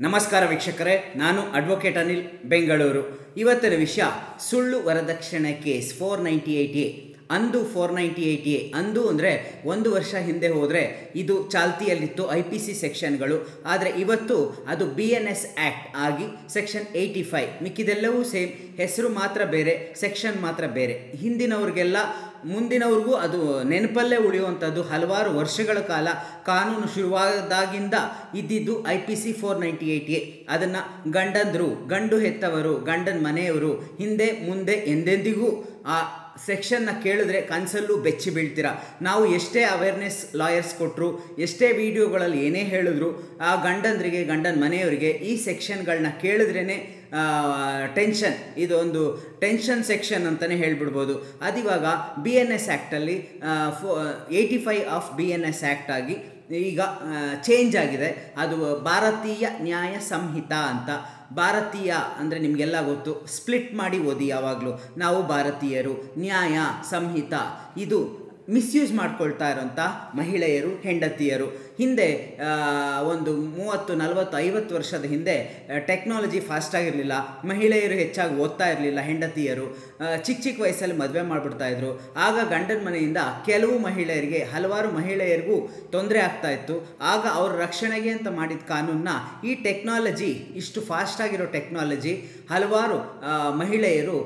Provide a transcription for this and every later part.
ನಮಸ್ಕಾರ ವೀಕ್ಷಕರೇ, ನಾನು ಅಡ್ವೊಕೇಟ್ ಅನಿಲ್ ಬೆಂಗಳೂರು. ಇವತ್ತಿನ ವಿಷಯ ಸುಳ್ಳು ವರದಕ್ಷಿಣೆ ಕೇಸ್ 498A. ಅಂದು 498A ಅಂದು ಅಂದರೆ ಒಂದು ವರ್ಷ ಹಿಂದೆ ಹೋದರೆ ಇದು ಚಾಲ್ತಿಯಲ್ಲಿತ್ತು IPC ಸೆಕ್ಷನ್ಗಳು. ಆದರೆ ಇವತ್ತು ಅದು BNS ಆ್ಯಕ್ಟ್ ಆಗಿ ಸೆಕ್ಷನ್ 85. ಮಿಕ್ಕಿದೆಲ್ಲವೂ ಸೇಮ್, ಹೆಸರು ಮಾತ್ರ ಬೇರೆ, ಸೆಕ್ಷನ್ ಮಾತ್ರ ಬೇರೆ. ಹಿಂದಿನವ್ರಿಗೆಲ್ಲ ಮುಂದಿನವ್ರಿಗೂ ಅದು ನೆನಪಲ್ಲೇ ಉಳಿಯುವಂಥದ್ದು. ಹಲವಾರು ವರ್ಷಗಳ ಕಾಲ ಕಾನೂನು ಶುರುವಾದಾಗಿಂದ ಇದ್ದಿದ್ದು IPC 498A. ಅದನ್ನು ಗಂಡು ಹೆತ್ತವರು, ಗಂಡನ ಮನೆಯವರು ಹಿಂದೆ ಮುಂದೆ ಎಂದೆಂದಿಗೂ ಆ ಸೆಕ್ಷನ್ನ ಕೇಳಿದ್ರೆ ಕನಸಲ್ಲೂ ಬೆಚ್ಚಿ ಬೀಳ್ತೀರ. ನಾವು ಎಷ್ಟೇ ಅವೇರ್ನೆಸ್ ಲಾಯರ್ಸ್ ಕೊಟ್ಟರು, ಎಷ್ಟೇ ವಿಡಿಯೋಗಳಲ್ಲಿ ಏನೇ ಹೇಳಿದ್ರು, ಆ ಗಂಡಂದ್ರಿಗೆ, ಗಂಡನ ಮನೆಯವರಿಗೆ ಈ ಸೆಕ್ಷನ್ಗಳನ್ನ ಕೇಳಿದ್ರೇ ಟೆನ್ಷನ್. ಇದೊಂದು ಟೆನ್ಷನ್ ಸೆಕ್ಷನ್ ಅಂತಲೇ ಹೇಳ್ಬಿಡ್ಬೋದು. ಅದಿವಾಗ BNS ಆ್ಯಕ್ಟಲ್ಲಿ 85 ಆಫ್ BNS ಆ್ಯಕ್ಟ್ ಆಗಿ ಈಗ ಚೇಂಜ್ ಆಗಿದೆ. ಅದು ಭಾರತೀಯ ನ್ಯಾಯ ಸಂಹಿತಾ ಅಂತ. ಭಾರತೀಯ ಅಂದರೆ ನಿಮಗೆಲ್ಲ ಗೊತ್ತು, ಸ್ಪ್ಲಿಟ್ ಮಾಡಿ ಓದಿ ಯಾವಾಗಲೂ. ನಾವು ಭಾರತೀಯರು, ನ್ಯಾಯ ಸಂಹಿತಾ. ಇದು ಮಿಸ್ಯೂಸ್ ಮಾಡ್ಕೊಳ್ತಾ ಇರೋಂಥ ಮಹಿಳೆಯರು, ಹೆಂಡತಿಯರು. ಹಿಂದೆ ಒಂದು 30, 40, 50 ವರ್ಷದ ಹಿಂದೆ ಟೆಕ್ನಾಲಜಿ ಫಾಸ್ಟಾಗಿರಲಿಲ್ಲ. ಮಹಿಳೆಯರು ಹೆಚ್ಚಾಗಿ ಓದ್ತಾ ಇರಲಿಲ್ಲ. ಹೆಂಡತಿಯರು ಚಿಕ್ಕ ವಯಸ್ಸಲ್ಲಿ ಮದುವೆ ಮಾಡಿಬಿಡ್ತಾಯಿದ್ರು. ಆಗ ಗಂಡನ ಮನೆಯಿಂದ ಕೆಲವು ಮಹಿಳೆಯರಿಗೆ, ಹಲವಾರು ಮಹಿಳೆಯರಿಗೂ ತೊಂದರೆ ಆಗ್ತಾಯಿತ್ತು. ಆಗ ಅವ್ರ ರಕ್ಷಣೆಗೆ ಅಂತ ಮಾಡಿದ ಕಾನೂನನ್ನ ಈ ಟೆಕ್ನಾಲಜಿ, ಇಷ್ಟು ಫಾಸ್ಟಾಗಿರೋ ಟೆಕ್ನಾಲಜಿ, ಹಲವಾರು ಮಹಿಳೆಯರು,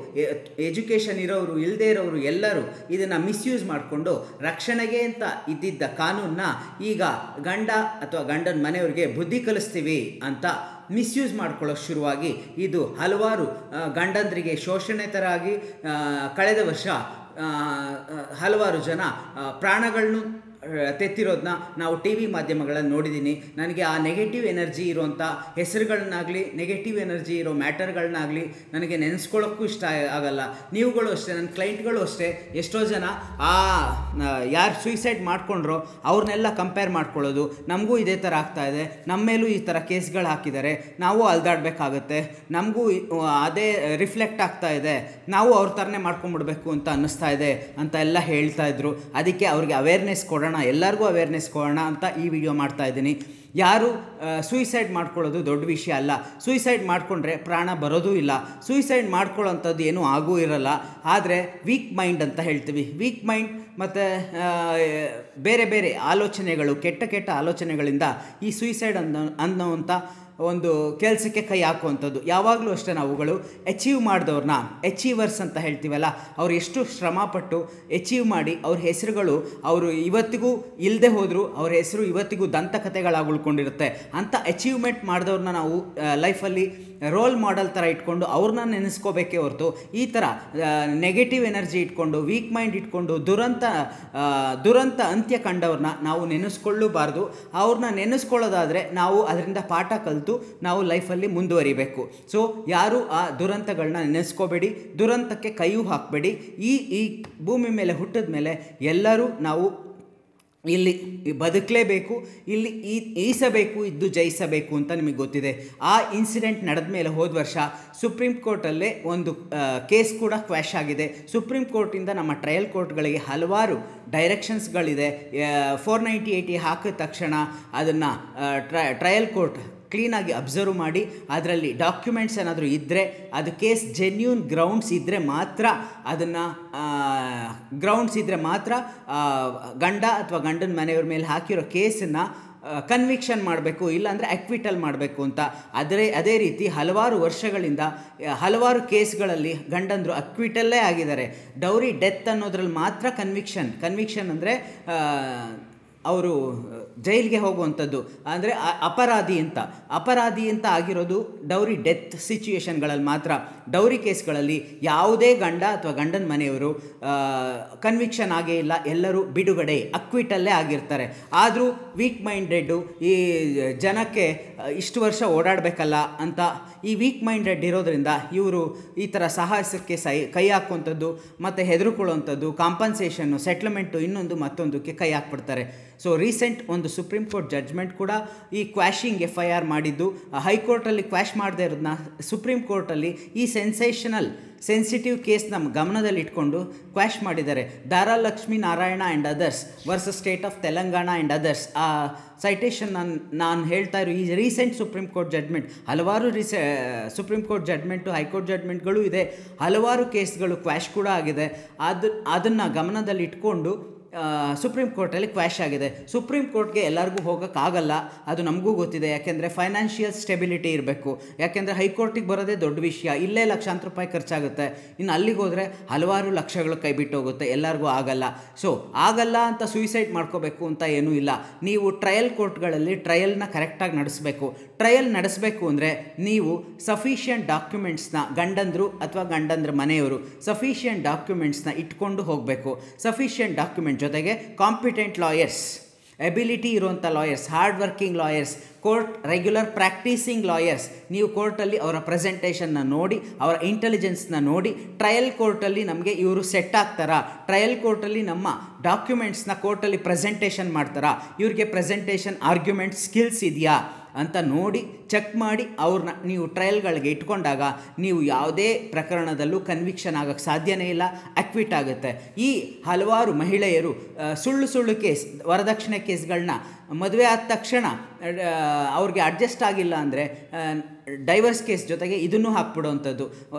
ಎಜುಕೇಷನ್ ಇರೋರು, ಇಲ್ಲದೇ ಇರೋರು ಎಲ್ಲರೂ ಇದನ್ನು ಮಿಸ್ಯೂಸ್ ಮಾಡಿಕೊಂಡು ರಕ್ಷಣೆಗೆ ಅಂತ ಇದ್ದಿದ್ದ ಕಾನೂನನ್ನ ಈಗ ಗಂಡ ಅಥವಾ ಗಂಡನ ಮನೆಯವ್ರಿಗೆ ಬುದ್ಧಿ ಕಲಿಸ್ತೀವಿ ಅಂತ ಮಿಸ್ಯೂಸ್ ಮಾಡ್ಕೊಳ್ಳೋಕೆ ಶುರುವಾಗಿ ಇದು ಹಲವಾರು ಗಂಡಂದ್ರಿಗೆ ಶೋಷಣೆ ಥರ ಆಗಿ ಕಳೆದ ವರ್ಷ ಹಲವಾರು ಜನ ಪ್ರಾಣಗಳನ್ನು ತೆತ್ತಿರೋದನ್ನ ನಾವು TV ಮಾಧ್ಯಮಗಳಲ್ಲಿ ನೋಡಿದ್ದೀನಿ. ನನಗೆ ಆ ನೆಗೆಟಿವ್ ಎನರ್ಜಿ ಇರೋಂಥ ಹೆಸರುಗಳನ್ನಾಗಲಿ, ನೆಗೆಟಿವ್ ಎನರ್ಜಿ ಇರೋ ಮ್ಯಾಟರ್ಗಳನ್ನಾಗಲಿ ನನಗೆ ನೆನೆಸ್ಕೊಳ್ಳೋಕ್ಕೂ ಇಷ್ಟ ಆಗಲ್ಲ. ನೀವುಗಳು ಅಷ್ಟೇ, ನನ್ನ ಕ್ಲೈಂಟ್ಗಳು ಅಷ್ಟೇ, ಎಷ್ಟೋ ಜನ ಯಾರು ಸೂಸೈಡ್ ಮಾಡ್ಕೊಂಡ್ರೋ ಅವ್ರನ್ನೆಲ್ಲ ಕಂಪೇರ್ ಮಾಡ್ಕೊಳ್ಳೋದು. ನಮಗೂ ಇದೇ ಥರ ಆಗ್ತಾಯಿದೆ, ನಮ್ಮ ಮೇಲೂ ಈ ಥರ ಕೇಸ್ಗಳು ಹಾಕಿದ್ದಾರೆ, ನಾವು ಅಲ್ದಾಡಬೇಕಾಗತ್ತೆ, ನಮಗೂ ಅದೇ ರಿಫ್ಲೆಕ್ಟ್ ಆಗ್ತಾ ಇದೆ, ನಾವು ಅವ್ರ ಥರನೇ ಮಾಡ್ಕೊಂಡ್ಬಿಡ್ಬೇಕು ಅಂತ ಅನ್ನಿಸ್ತಾ ಇದೆ ಅಂತ ಎಲ್ಲ ಹೇಳ್ತಾಯಿದ್ರು. ಅದಕ್ಕೆ ಅವ್ರಿಗೆ ಅವೇರ್ನೆಸ್ ಕೊಡೋಣ, ಎಲ್ಲರಿಗೂ ಅವೇರ್ನೆಸ್ ಕೊಡೋಣ ಅಂತ ಈ ವಿಡಿಯೋ ಮಾಡ್ತಾ ಇದ್ದೀನಿ. ಯಾರು ಸೂಯಿಸೈಡ್ ಮಾಡ್ಕೊಳ್ಳೋದು ದೊಡ್ಡ ವಿಷಯ ಅಲ್ಲ. ಸೂಯಿಸೈಡ್ ಮಾಡಿಕೊಂಡ್ರೆ ಪ್ರಾಣ ಬರೋದೂ ಇಲ್ಲ. ಸೂಯಿಸೈಡ್ ಮಾಡ್ಕೊಳ್ಳೋಂಥದ್ದು ಏನೂ ಆಗೂ ಇರಲ್ಲ. ಆದರೆ ವೀಕ್ ಮೈಂಡ್ ಅಂತ ಹೇಳ್ತೀವಿ. ವೀಕ್ ಮೈಂಡ್ ಮತ್ತು ಬೇರೆ ಬೇರೆ ಆಲೋಚನೆಗಳು, ಕೆಟ್ಟ ಆಲೋಚನೆಗಳಿಂದ ಈ ಸೂಯಿಸೈಡ್ ಅನ್ನೋವಂಥ ಒಂದು ಕೆಲಸಕ್ಕೆ ಕೈ ಹಾಕುವಂಥದ್ದು. ಯಾವಾಗಲೂ ಅಷ್ಟೇ ನಾವುಗಳು ಅಚೀವ್ ಮಾಡಿದವ್ರನ್ನ, ಅಚೀವರ್ಸ್ ಅಂತ ಹೇಳ್ತೀವಲ್ಲ, ಅವ್ರು ಎಷ್ಟು ಶ್ರಮಪಟ್ಟು ಅಚೀವ್ ಮಾಡಿ ಅವ್ರ ಹೆಸರುಗಳು ಅವರು ಇವತ್ತಿಗೂ ಇಲ್ಲದೆ ಹೋದರೂ ಅವ್ರ ಹೆಸರು ಇವತ್ತಿಗೂ ದಂತಕಥೆಗಳಾಗಿ ಉಳ್ಕೊಂಡಿರುತ್ತೆ. ಅಂಥ ಅಚೀವ್ಮೆಂಟ್ ಮಾಡಿದವ್ರನ್ನ ನಾವು ಲೈಫಲ್ಲಿ ರೋಲ್ ಮಾಡೆಲ್ ಥರ ಇಟ್ಕೊಂಡು ಅವ್ರನ್ನ ನೆನೆಸ್ಕೋಬೇಕೇ ಹೊರತು ಈ ಥರ ನೆಗೆಟಿವ್ ಎನರ್ಜಿ ಇಟ್ಕೊಂಡು, ವೀಕ್ ಮೈಂಡ್ ಇಟ್ಕೊಂಡು ದುರಂತ ಅಂತ್ಯ ಕಂಡವ್ರನ್ನ ನಾವು ನೆನೆಸ್ಕೊಳ್ಳಬಾರ್ದು. ಅವ್ರನ್ನ ನೆನೆಸ್ಕೊಳ್ಳೋದಾದರೆ ನಾವು ಅದರಿಂದ ಪಾಠ ಕಲಿತು ನಾವು ಲೈಫಲ್ಲಿ ಮುಂದುವರಿಬೇಕು. ಸೊ ಯಾರು ಆ ದುರಂತಗಳನ್ನ ನೆನೆಸ್ಕೋಬೇಡಿ, ದುರಂತಕ್ಕೆ ಕೈಯೂ ಹಾಕಬೇಡಿ. ಈ ಭೂಮಿ ಮೇಲೆ ಹುಟ್ಟಿದ ಮೇಲೆ ಎಲ್ಲರೂ ನಾವು ಇಲ್ಲಿ ಬದುಕಲೇಬೇಕು, ಇಲ್ಲಿ ಈಸಬೇಕು, ಇದ್ದು ಜಯಿಸಬೇಕು ಅಂತ ನಿಮಗೆ ಗೊತ್ತಿದೆ. ಆ ಇನ್ಸಿಡೆಂಟ್ ನಡೆದ ಮೇಲೆ ಹೋದ ವರ್ಷ ಸುಪ್ರೀಂ ಕೋರ್ಟಲ್ಲೇ ಒಂದು ಕೇಸ್ ಕೂಡ ಕ್ವ್ಯಾಶ್ ಆಗಿದೆ. ಸುಪ್ರೀಂ ಕೋರ್ಟಿಂದ ನಮ್ಮ ಟ್ರಯಲ್ ಕೋರ್ಟ್ಗಳಿಗೆ ಹಲವಾರು ಡೈರೆಕ್ಷನ್ಸ್ಗಳಿದೆ. 498A ಹಾಕಿದ ತಕ್ಷಣ ಅದನ್ನು ಟ್ರಯಲ್ ಕೋರ್ಟ್ ಕ್ಲೀನಾಗಿ ಅಬ್ಸರ್ವ್ ಮಾಡಿ ಅದರಲ್ಲಿ ಡಾಕ್ಯುಮೆಂಟ್ಸ್ ಏನಾದರೂ ಇದ್ದರೆ, ಅದು ಕೇಸ್ ಜೆನ್ಯೂನ್ ಗ್ರೌಂಡ್ಸ್ ಇದ್ದರೆ ಮಾತ್ರ ಅದನ್ನು ಗಂಡ ಅಥವಾ ಗಂಡನ ಮನೆಯವ್ರ ಮೇಲೆ ಹಾಕಿರೋ ಕೇಸನ್ನು ಕನ್ವಿಕ್ಷನ್ ಮಾಡಬೇಕು, ಇಲ್ಲಾಂದರೆ ಅಕ್ವಿಟಲ್ ಮಾಡಬೇಕು ಅಂತ. ಅದೇ ರೀತಿ ಹಲವಾರು ವರ್ಷಗಳಿಂದ ಹಲವಾರು ಕೇಸ್ಗಳಲ್ಲಿ ಗಂಡಂದರು ಅಕ್ವಿಟಲ್ಲೇ ಆಗಿದ್ದಾರೆ. ಡೌರಿ ಡೆತ್ ಅನ್ನೋದ್ರಲ್ಲಿ ಮಾತ್ರ ಕನ್ವಿಕ್ಷನ್ ಅಂದರೆ ಅವರು ಜೈಲಿಗೆ ಹೋಗುವಂಥದ್ದು, ಅಂದರೆ ಅಪರಾಧಿ ಅಂತ ಆಗಿರೋದು ಡೌರಿ ಡೆತ್ ಸಿಚುಯೇಷನ್ಗಳಲ್ಲಿ ಮಾತ್ರ. ಡೌರಿ ಕೇಸ್ಗಳಲ್ಲಿ ಯಾವುದೇ ಗಂಡ ಅಥವಾ ಗಂಡನ ಮನೆಯವರು ಕನ್ವಿಕ್ಷನ್ ಆಗೇ ಇಲ್ಲ, ಎಲ್ಲರೂ ಬಿಡುಗಡೆ, ಅಕ್ವಿಟಲ್ಲೇ ಆಗಿರ್ತಾರೆ. ಆದರೂ ವೀಕ್ ಮೈಂಡೆಡ್ಡು ಈ ಜನಕ್ಕೆ ಇಷ್ಟು ವರ್ಷ ಓಡಾಡಬೇಕಲ್ಲ ಅಂತ ಈ ವೀಕ್ ಮೈಂಡೆಡ್ ಇರೋದ್ರಿಂದ ಇವರು ಈ ಥರ ಸಾಹಸಕ್ಕೆ ಕೈ ಹಾಕುವಂಥದ್ದು ಮತ್ತು ಹೆದರ್ಕೊಳ್ಳುವಂಥದ್ದು, ಕಾಂಪನ್ಸೇಷನ್ನು, ಸೆಟ್ಲ್ಮೆಂಟು, ಇನ್ನೊಂದು ಮತ್ತೊಂದಕ್ಕೆ ಕೈ ಹಾಕ್ಬಿಡ್ತಾರೆ. ಸೊ ರೀಸೆಂಟ್ ಒಂದು ಸುಪ್ರೀಂ ಕೋರ್ಟ್ ಜಡ್ಜ್ಮೆಂಟ್ ಕೂಡ ಈ ಕ್ವ್ಯಾಶಿಂಗ್ FIR ಮಾಡಿದ್ದು, ಹೈಕೋರ್ಟಲ್ಲಿ ಕ್ವ್ಯಾಶ್ ಮಾಡದೇ ಇರೋದನ್ನ ಸುಪ್ರೀಂ ಕೋರ್ಟಲ್ಲಿ ಈ ಸೆನ್ಸೇಷನಲ್ ಸೆನ್ಸಿಟಿವ್ ಕೇಸ್ ನಮ್ಮ ಗಮನದಲ್ಲಿ ಇಟ್ಕೊಂಡು ಕ್ವಾಶ್ ಮಾಡಿದ್ದಾರೆ. Dara Narayana and others versus state of Telangana and others. ಆ ಸೈಟೇಷನ್ ನಾನು ಹೇಳ್ತಾ ಇರೋ ಈ ರೀಸೆಂಟ್ ಸುಪ್ರೀಂ ಕೋರ್ಟ್ ಜಡ್ಮೆಂಟ್, ಹಲವಾರು ಸುಪ್ರೀಂ ಕೋರ್ಟ್ ಜಡ್ಮೆಂಟು, ಹೈಕೋರ್ಟ್ ಜಡ್ಮೆಂಟ್ಗಳು ಇದೆ, ಹಲವಾರು ಕೇಸ್ಗಳು ಕ್ವಾಶ್ ಕೂಡ ಆಗಿದೆ. ಅದನ್ನು ಗಮನದಲ್ಲಿ ಇಟ್ಕೊಂಡು ಸುಪ್ರೀಂ ಕೋರ್ಟಲ್ಲಿ ಕ್ವಾಶ್ ಆಗಿದೆ. ಸುಪ್ರೀಂ ಕೋರ್ಟ್ಗೆ ಎಲ್ಲರಿಗೂ ಹೋಗೋಕ್ಕಾಗಲ್ಲ, ಅದು ನಮಗೂ ಗೊತ್ತಿದೆ. ಯಾಕೆಂದರೆ ಫೈನಾನ್ಷಿಯಲ್ ಸ್ಟೆಬಿಲಿಟಿ ಇರಬೇಕು. ಯಾಕೆಂದರೆ ಹೈಕೋರ್ಟಿಗೆ ಬರೋದೇ ದೊಡ್ಡ ವಿಷಯ, ಇಲ್ಲೇ ಲಕ್ಷಾಂತರ ರೂಪಾಯಿ ಖರ್ಚಾಗುತ್ತೆ. ಇನ್ನು ಅಲ್ಲಿಗೆ ಹೋದರೆ ಹಲವಾರು ಲಕ್ಷಗಳು ಕೈ ಬಿಟ್ಟು ಹೋಗುತ್ತೆ, ಎಲ್ಲರಿಗೂ ಆಗಲ್ಲ. ಸೊ ಆಗಲ್ಲ ಅಂತ ಸೂಯಿಸೈಡ್ ಮಾಡ್ಕೋಬೇಕು ಅಂತ ಏನೂ ಇಲ್ಲ. ನೀವು ಟ್ರಯಲ್ ಕೋರ್ಟ್ಗಳಲ್ಲಿ ಟ್ರಯಲ್ನ ಕರೆಕ್ಟಾಗಿ ನಡೆಸಬೇಕು. ಟ್ರಯಲ್ ನಡೆಸಬೇಕು ಅಂದರೆ ನೀವು ಸಫಿಷಿಯೆಂಟ್ ಡಾಕ್ಯುಮೆಂಟ್ಸ್ನ, ಗಂಡಂದರು ಅಥವಾ ಗಂಡಂದ್ರ ಮನೆಯವರು ಸಫಿಷಿಯೆಂಟ್ ಡಾಕ್ಯುಮೆಂಟ್ಸ್ನ ಇಟ್ಕೊಂಡು ಹೋಗಬೇಕು. ಸಫಿಷಿಯೆಂಟ್ ಡಾಕ್ಯುಮೆಂಟ್ ಜೊತೆಗೆ ಕಾಂಪಿಟೆಂಟ್ ಲಾಯರ್ಸ್, ಎಬಿಲಿಟಿ ಇರುವಂಥ lawyers, hard working lawyers, court regular practising lawyers. ನೀವು ಕೋರ್ಟಲ್ಲಿ ಅವರ ಪ್ರೆಸೆಂಟೇಷನ್ನ ನೋಡಿ, ಅವರ ಇಂಟೆಲಿಜೆನ್ಸ್ನ ನೋಡಿ, ಟ್ರಯಲ್ ಕೋರ್ಟಲ್ಲಿ ನಮಗೆ ಇವರು ಸೆಟ್ ಆಗ್ತಾರಾ, ಟ್ರಯಲ್ ಕೋರ್ಟಲ್ಲಿ ನಮ್ಮ ಡಾಕ್ಯುಮೆಂಟ್ಸ್ನ ಕೋರ್ಟಲ್ಲಿ ಪ್ರೆಸೆಂಟೇಷನ್ ಮಾಡ್ತಾರಾ, ಇವ್ರಿಗೆ ಪ್ರೆಸೆಂಟೇಷನ್ ಆರ್ಗ್ಯುಮೆಂಟ್ ಸ್ಕಿಲ್ಸ್ ಇದೆಯಾ ಅಂತ ನೋಡಿ ಚೆಕ್ ಮಾಡಿ ಅವ್ರನ್ನ ನೀವು ಟ್ರಯಲ್ಗಳಿಗೆ ಇಟ್ಕೊಂಡಾಗ ನೀವು ಯಾವುದೇ ಪ್ರಕರಣದಲ್ಲೂ ಕನ್ವಿಕ್ಷನ್ ಆಗೋಕ್ಕೆ ಸಾಧ್ಯನೇ ಇಲ್ಲ, ಅಕ್ವಿಟ್ ಆಗುತ್ತೆ. ಈ ಹಲವಾರು ಮಹಿಳೆಯರು ಸುಳ್ಳು ಕೇಸ್, ವರದಕ್ಷಿಣೆ ಕೇಸ್ಗಳನ್ನ ಮದುವೆ ಆದ ತಕ್ಷಣ ಅವ್ರಿಗೆ ಅಡ್ಜಸ್ಟ್ ಆಗಿಲ್ಲ ಅಂದರೆ ಡೈವರ್ಸ್ ಕೇಸ್ ಜೊತೆಗೆ ಇದನ್ನು ಹಾಕ್ಬಿಡೋವಂಥದ್ದು,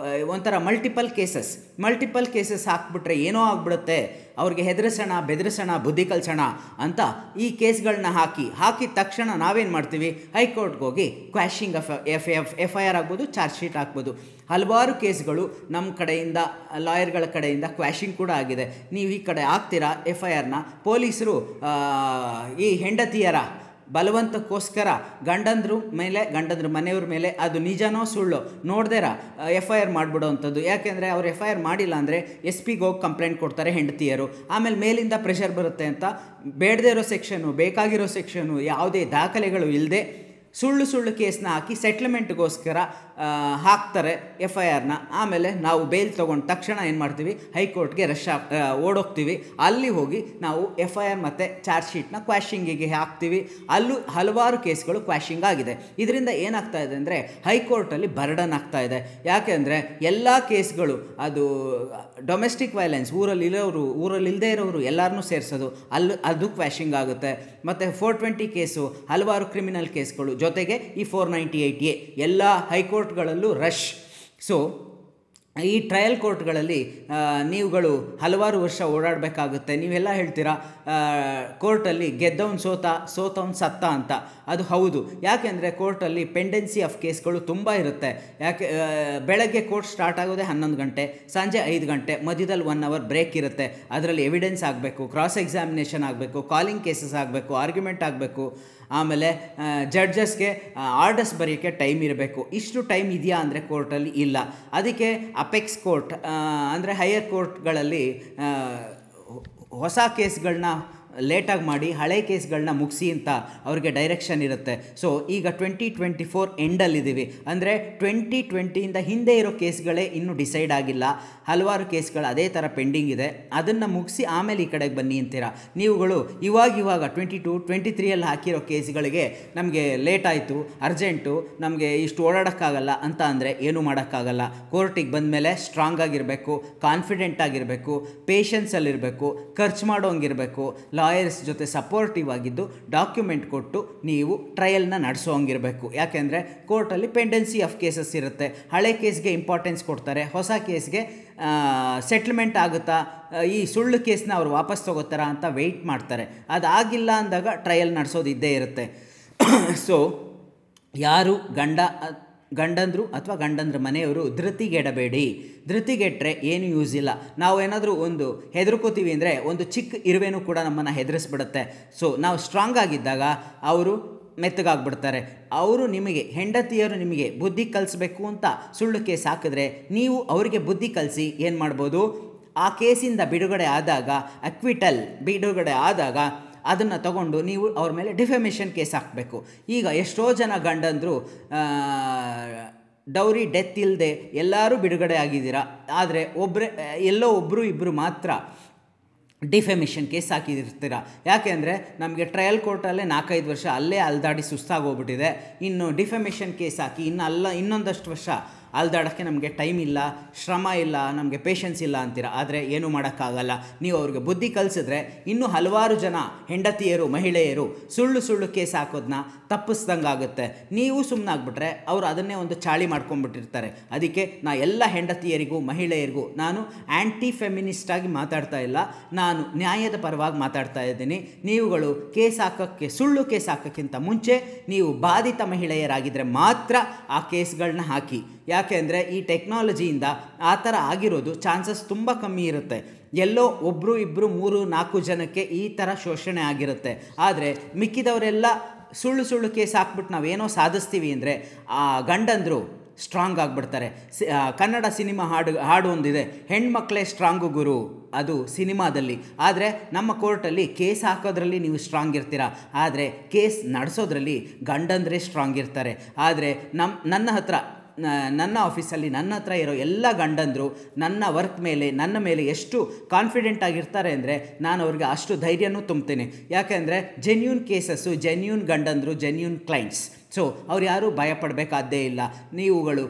ಒಂಥರ ಮಲ್ಟಿಪಲ್ ಕೇಸಸ್ ಹಾಕ್ಬಿಟ್ರೆ ಏನೋ ಆಗ್ಬಿಡುತ್ತೆ, ಅವ್ರಿಗೆ ಹೆದರಿಸೋಣ, ಬೆದರಿಸೋಣ, ಬುದ್ಧಿ ಕಲಿಸೋಣ ಅಂತ ಈ ಕೇಸ್ಗಳನ್ನ ಹಾಕಿದ ತಕ್ಷಣ ನಾವೇನು ಮಾಡ್ತೀವಿ, ಹೈಕೋರ್ಟ್ಗೆ ಹೋಗಿ ಕ್ವಾಶಿಂಗ್ FIR ಆಗ್ಬೋದು, ಚಾರ್ಜ್ ಶೀಟ್ ಹಾಕ್ಬೋದು. ಹಲವಾರು ಕೇಸ್ಗಳು ನಮ್ಮ ಕಡೆಯಿಂದ, ಲಾಯರ್ಗಳ ಕಡೆಯಿಂದ ಕ್ವಾಶಿಂಗ್ ಕೂಡ ಆಗಿದೆ. ನೀವು ಈ ಕಡೆ ಹಾಕ್ತೀರಾ FIRನ, ಪೊಲೀಸರು ಈ ಹೆಂಡತಿಯರ ಬಲವಂತಕ್ಕೋಸ್ಕರ ಗಂಡಂದ್ರ ಮನೆಯವ್ರ ಮೇಲೆ ಅದು ನಿಜನೋ ಸುಳ್ಳು ನೋಡ್ದೇರ FIR ಮಾಡಿಬಿಡೋವಂಥದ್ದು. ಯಾಕೆಂದರೆ ಅವ್ರು FIR ಮಾಡಿಲ್ಲ ಅಂದರೆ SP ಹೋಗಿ ಕಂಪ್ಲೇಂಟ್ ಕೊಡ್ತಾರೆ ಹೆಂಡತಿಯರು. ಆಮೇಲೆ ಮೇಲಿಂದ ಪ್ರೆಷರ್ ಬರುತ್ತೆ ಅಂತ ಬೇಡದೇ ಇರೋ ಸೆಕ್ಷನು, ಬೇಕಾಗಿರೋ ಸೆಕ್ಷನು, ಯಾವುದೇ ದಾಖಲೆಗಳು ಇಲ್ಲದೆ ಸುಳ್ಳು ಕೇಸ್ನ ಹಾಕಿ ಸೆಟ್ಲ್ಮೆಂಟ್ಗೋಸ್ಕರ ಹಾಕ್ತಾರೆ FIRನ. ಆಮೇಲೆ ನಾವು ಬೇಲ್ ತೊಗೊಂಡು ತಕ್ಷಣ ಏನು ಮಾಡ್ತೀವಿ, ಹೈಕೋರ್ಟ್ಗೆ ಓಡೋಗ್ತೀವಿ. ಅಲ್ಲಿ ಹೋಗಿ ನಾವು FIR ಮತ್ತು ಚಾರ್ಜ್ ಶೀಟ್ನ ಕ್ವಾಶಿಂಗಿಗೆ ಹಾಕ್ತೀವಿ. ಅಲ್ಲೂ ಹಲವಾರು ಕೇಸ್ಗಳು ಕ್ವಾಶಿಂಗ್ ಆಗಿದೆ. ಇದರಿಂದ ಏನಾಗ್ತಾ ಇದೆ ಅಂದರೆ ಹೈಕೋರ್ಟಲ್ಲಿ ಬರ್ಡನ್ ಆಗ್ತಾ ಇದೆ. ಯಾಕೆಂದರೆ ಎಲ್ಲ ಕೇಸ್ಗಳು, ಅದು ಡೊಮೆಸ್ಟಿಕ್ ವೈಲೆನ್ಸ್, ಊರಲ್ಲಿಲ್ಲದೆ ಇರೋರು ಎಲ್ಲರನ್ನೂ ಸೇರಿಸೋದು, ಅದು ಕ್ವಾಶಿಂಗ್ ಆಗುತ್ತೆ. ಮತ್ತು 420 ಕೇಸು, ಹಲವಾರು ಕ್ರಿಮಿನಲ್ ಕೇಸ್ಗಳು, ಜೊತೆಗೆ ಈ 498A ಎಲ್ಲ ಹೈಕೋರ್ಟ್ಗಳಲ್ಲೂ ರಶ್. ಸೊ ಈ ಟ್ರಯಲ್ ಕೋರ್ಟ್ಗಳಲ್ಲಿ ನೀವುಗಳು ಹಲವಾರು ವರ್ಷ ಓಡಾಡಬೇಕಾಗುತ್ತೆ. ನೀವೆಲ್ಲ ಹೇಳ್ತೀರಾ ಕೋರ್ಟಲ್ಲಿ ಗೆದ್ದವನು ಸೋತವನು ಸತ್ತ ಅಂತ. ಅದು ಹೌದು. ಯಾಕೆಂದರೆ ಕೋರ್ಟಲ್ಲಿ ಪೆಂಡೆನ್ಸಿ ಆಫ್ ಕೇಸ್ಗಳು ತುಂಬ ಇರುತ್ತೆ. ಬೆಳಗ್ಗೆ ಕೋರ್ಟ್ ಸ್ಟಾರ್ಟ್ ಆಗೋದೇ 11 ಗಂಟೆ, ಸಂಜೆ 5 ಗಂಟೆ, ಮಧ್ಯದಲ್ಲಿ 1 ಅವರ್ ಬ್ರೇಕ್ ಇರುತ್ತೆ. ಅದರಲ್ಲಿ ಎವಿಡೆನ್ಸ್ ಆಗಬೇಕು, ಕ್ರಾಸ್ ಎಕ್ಸಾಮಿನೇಷನ್ ಆಗಬೇಕು, ಕಾಲಿಂಗ್ ಕೇಸಸ್ ಆಗಬೇಕು, ಆರ್ಗ್ಯುಮೆಂಟ್ ಆಗಬೇಕು. ಆಮೇಲೆ ಜಡ್ಜಸ್ಗೆ ಆರ್ಡರ್ಸ್ ಬರೆಯೋಕ್ಕೆ ಟೈಮ್ ಇರಬೇಕು. ಇಷ್ಟು ಟೈಮ್ ಇದೆಯಾ ಅಂದರೆ ಕೋರ್ಟಲ್ಲಿ ಇಲ್ಲ. ಅದಕ್ಕೆ ಅಪೆಕ್ಸ್ ಕೋರ್ಟ್ ಅಂದರೆ ಹೈಯರ್ ಕೋರ್ಟ್ಗಳಲ್ಲಿ ಹೊಸ ಕೇಸ್ಗಳನ್ನ ಲೇಟಾಗಿ ಮಾಡಿ ಹಳೆ ಕೇಸ್ಗಳನ್ನ ಮುಗಿಸಿ ಅಂತ ಅವ್ರಿಗೆ ಡೈರೆಕ್ಷನ್ ಇರುತ್ತೆ. ಸೊ ಈಗ 2024 ಎಂಡಲ್ಲಿದ್ದೀವಿ ಅಂದರೆ 2020ಇಂದ ಹಿಂದೆ ಇರೋ ಕೇಸ್ಗಳೇ ಇನ್ನೂ ಡಿಸೈಡ್ ಆಗಿಲ್ಲ. ಹಲವಾರು ಕೇಸ್ಗಳು ಅದೇ ಥರ ಪೆಂಡಿಂಗ್ ಇದೆ. ಅದನ್ನು ಮುಗಿಸಿ ಆಮೇಲೆ ಈ ಕಡೆಗೆ ಬನ್ನಿ ಅಂತೀರ. ನೀವುಗಳು ಇವಾಗ 22, 23 ಹಾಕಿರೋ ಕೇಸ್ಗಳಿಗೆ ನಮಗೆ ಲೇಟ್ ಆಯಿತು, ಅರ್ಜೆಂಟು, ನಮಗೆ ಇಷ್ಟು ಓಡಾಡೋಕ್ಕಾಗಲ್ಲ ಅಂತ ಅಂದರೆ ಏನೂ ಮಾಡೋಕ್ಕಾಗಲ್ಲ. ಕೋರ್ಟಿಗೆ ಬಂದಮೇಲೆ ಸ್ಟ್ರಾಂಗ್ ಆಗಿರಬೇಕು, ಕಾನ್ಫಿಡೆಂಟ್ ಆಗಿರಬೇಕು, ಪೇಷನ್ಸಲ್ಲಿರಬೇಕು, ಖರ್ಚು ಮಾಡೋಂಗಿರಬೇಕು, ಲಾಯರ್ಸ್ ಜೊತೆ ಸಪೋರ್ಟಿವ್ ಆಗಿದ್ದು ಡಾಕ್ಯುಮೆಂಟ್ ಕೊಟ್ಟು ನೀವು ಟ್ರಯಲ್ನ ನಡೆಸೋಂಗಿರಬೇಕು. ಯಾಕೆಂದರೆ ಕೋರ್ಟಲ್ಲಿ ಪೆಂಡೆನ್ಸಿ ಆಫ್ ಕೇಸಸ್ ಇರುತ್ತೆ. ಹಳೆ ಕೇಸ್ಗೆ ಇಂಪಾರ್ಟೆನ್ಸ್ ಕೊಡ್ತಾರೆ, ಹೊಸ ಕೇಸ್ಗೆ ಸೆಟ್ಲ್ಮೆಂಟ್ ಆಗುತ್ತಾ, ಈ ಸುಳ್ಳು ಕೇಸ್ನ ಅವ್ರು ವಾಪಸ್ ತಗೋತಾರಾ ಅಂತ ವೆಯ್ಟ್ ಮಾಡ್ತಾರೆ. ಅದಾಗಿಲ್ಲ ಅಂದಾಗ ಟ್ರಯಲ್ ನಡೆಸೋದು ಇದ್ದೇ ಇರುತ್ತೆ. ಸೊ ಯಾರು ಗಂಡಂದರು ಅಥವಾ ಗಂಡಂದ್ರ ಮನೆಯವರು ಧೃತಿಗೆಟ್ಟರೆ ಏನು ಯೂಸ್ ಇಲ್ಲ. ನಾವು ಏನಾದರೂ ಒಂದು ಹೆದರ್ಕೋತೀವಿ ಅಂದರೆ ಒಂದು ಚಿಕ್ಕ ಇರುವೆನೂ ಕೂಡ ನಮ್ಮನ್ನು ಹೆದರಿಸ್ಬಿಡುತ್ತೆ. ಸೊ ನಾವು ಸ್ಟ್ರಾಂಗ್ ಆಗಿದ್ದಾಗ ಅವರು ಮೆತ್ತಗಾಗ್ಬಿಡ್ತಾರೆ. ಹೆಂಡತಿಯರು ನಿಮಗೆ ಬುದ್ಧಿ ಕಲಿಸ್ಬೇಕು ಅಂತ ಸುಳ್ಳು ಕೇಸ್ ಹಾಕಿದ್ರೆ ನೀವು ಅವರಿಗೆ ಬುದ್ಧಿ ಕಲಿಸಿ ಏನು ಮಾಡ್ಬೋದು, ಆ ಕೇಸಿಂದ ಬಿಡುಗಡೆ ಆದಾಗ ಅದನ್ನು ತಗೊಂಡು ನೀವು ಅವ್ರ ಮೇಲೆ ಡಿಫೆಮೇಷನ್ ಕೇಸ್ ಹಾಕಬೇಕು. ಈಗ ಎಷ್ಟೋ ಜನ ಗಂಡಂದರು ಡೌರಿ ಡೆತ್ ಇಲ್ಲದೆ ಎಲ್ಲರೂ ಬಿಡುಗಡೆ ಆಗಿದ್ದೀರಾ, ಆದರೆ ಇಬ್ಬರು ಮಾತ್ರ ಡಿಫೆಮೇಷನ್ ಕೇಸ್ ಹಾಕಿರ್ತೀರ. ಯಾಕೆಂದರೆ ನಮಗೆ ಟ್ರಯಲ್ ಕೋರ್ಟಲ್ಲೇ 4-5 ವರ್ಷ ಅಲ್ಲೇ ಅಲ್ದಾಡಿ ಸುಸ್ತಾಗೋಗ್ಬಿಟ್ಟಿದೆ. ಇನ್ನು ಡಿಫೆಮೇಷನ್ ಕೇಸ್ ಹಾಕಿ ಇನ್ನೊಂದಷ್ಟು ವರ್ಷ ಅಲ್ದಾಡೋಕ್ಕೆ ನಮಗೆ ಟೈಮ್ ಇಲ್ಲ, ಶ್ರಮ ಇಲ್ಲ, ನಮಗೆ ಪೇಷನ್ಸ್ ಇಲ್ಲ ಅಂತೀರ. ಆದರೆ ಏನೂ ಮಾಡೋಕ್ಕಾಗಲ್ಲ. ನೀವು ಅವ್ರಿಗೆ ಬುದ್ಧಿ ಕಲಿಸಿದ್ರೆ ಇನ್ನೂ ಹಲವಾರು ಜನ ಹೆಂಡತಿಯರು, ಮಹಿಳೆಯರು ಸುಳ್ಳು ಕೇಸ್ ಹಾಕೋದನ್ನ ತಪ್ಪಿಸ್ದಂಗೆ ಆಗುತ್ತೆ. ನೀವು ಸುಮ್ಮನಾಗ್ಬಿಟ್ರೆ ಅವರು ಅದನ್ನೇ ಒಂದು ಚಾಳಿ ಮಾಡ್ಕೊಂಡ್ಬಿಟ್ಟಿರ್ತಾರೆ. ಅದಕ್ಕೆ ನಾ ಎಲ್ಲ ಹೆಂಡತಿಯರಿಗೂ, ಮಹಿಳೆಯರಿಗೂ ನಾನು ಆ್ಯಂಟಿ ಫೆಮಿನಿಸ್ಟಾಗಿ ಮಾತಾಡ್ತಾ ಇಲ್ಲ, ನಾನು ನ್ಯಾಯದ ಪರವಾಗಿ ಮಾತಾಡ್ತಾ ಇದ್ದೀನಿ. ನೀವುಗಳು ಸುಳ್ಳು ಕೇಸ್ ಹಾಕೋಕ್ಕಿಂತ ಮುಂಚೆ ನೀವು ಬಾಧಿತ ಮಹಿಳೆಯರಾಗಿದ್ದರೆ ಮಾತ್ರ ಆ ಕೇಸ್ಗಳನ್ನ ಹಾಕಿ. ಯಾಕೆ ಅಂದರೆ ಈ ಟೆಕ್ನಾಲಜಿಯಿಂದ ಆ ಥರ ಆಗಿರೋದು ಚಾನ್ಸಸ್ ತುಂಬ ಕಮ್ಮಿ ಇರುತ್ತೆ. ಎಲ್ಲೋ ಒಬ್ಬರು, ಇಬ್ಬರು, 3, 4 ಜನಕ್ಕೆ ಈ ಥರ ಶೋಷಣೆ ಆಗಿರುತ್ತೆ. ಆದರೆ ಮಿಕ್ಕಿದವರೆಲ್ಲ ಸುಳ್ಳು ಕೇಸ್ ಹಾಕ್ಬಿಟ್ಟು ನಾವೇನೋ ಸಾಧಿಸ್ತೀವಿ ಅಂದರೆ ಆ ಗಂಡಂದರು ಸ್ಟ್ರಾಂಗ್ ಆಗಿಬಿಡ್ತಾರೆ. ಕನ್ನಡ ಸಿನಿಮಾ ಹಾಡು ಒಂದಿದೆ, ಹೆಣ್ಮಕ್ಳೇ ಸ್ಟ್ರಾಂಗು ಗುರು, ಅದು ಸಿನಿಮಾದಲ್ಲಿ. ಆದರೆ ನಮ್ಮ ಕೋರ್ಟಲ್ಲಿ ಕೇಸ್ ಹಾಕೋದ್ರಲ್ಲಿ ನೀವು ಸ್ಟ್ರಾಂಗ್ ಇರ್ತೀರ, ಆದರೆ ಕೇಸ್ ನಡೆಸೋದ್ರಲ್ಲಿ ಗಂಡಂದರೆ ಸ್ಟ್ರಾಂಗ್ ಇರ್ತಾರೆ. ಆದರೆ ನನ್ನ ಆಫೀಸಲ್ಲಿ ನನ್ನ ಹತ್ರ ಇರೋ ಎಲ್ಲ ಗಂಡಂದರು ನನ್ನ ವರ್ಕ್ ಮೇಲೆ, ನನ್ನ ಮೇಲೆ ಎಷ್ಟು ಕಾನ್ಫಿಡೆಂಟ್ ಆಗಿರ್ತಾರೆ ಅಂದರೆ ನಾನು ಅವ್ರಿಗೆ ಅಷ್ಟು ಧೈರ್ಯನೂ ತುಂಬ್ತೀನಿ. ಯಾಕೆಂದರೆ ಜೆನ್ಯೂನ್ ಕೇಸಸ್ಸು, ಜೆನ್ಯೂನ್ ಗಂಡಂದರು, ಜೆನ್ಯೂನ್ ಕ್ಲೈಂಟ್ಸ್. ಸೊ ಅವ್ರು ಯಾರೂ ಭಯಪಡಬೇಕಾದ್ದೇ ಇಲ್ಲ. ನೀವುಗಳು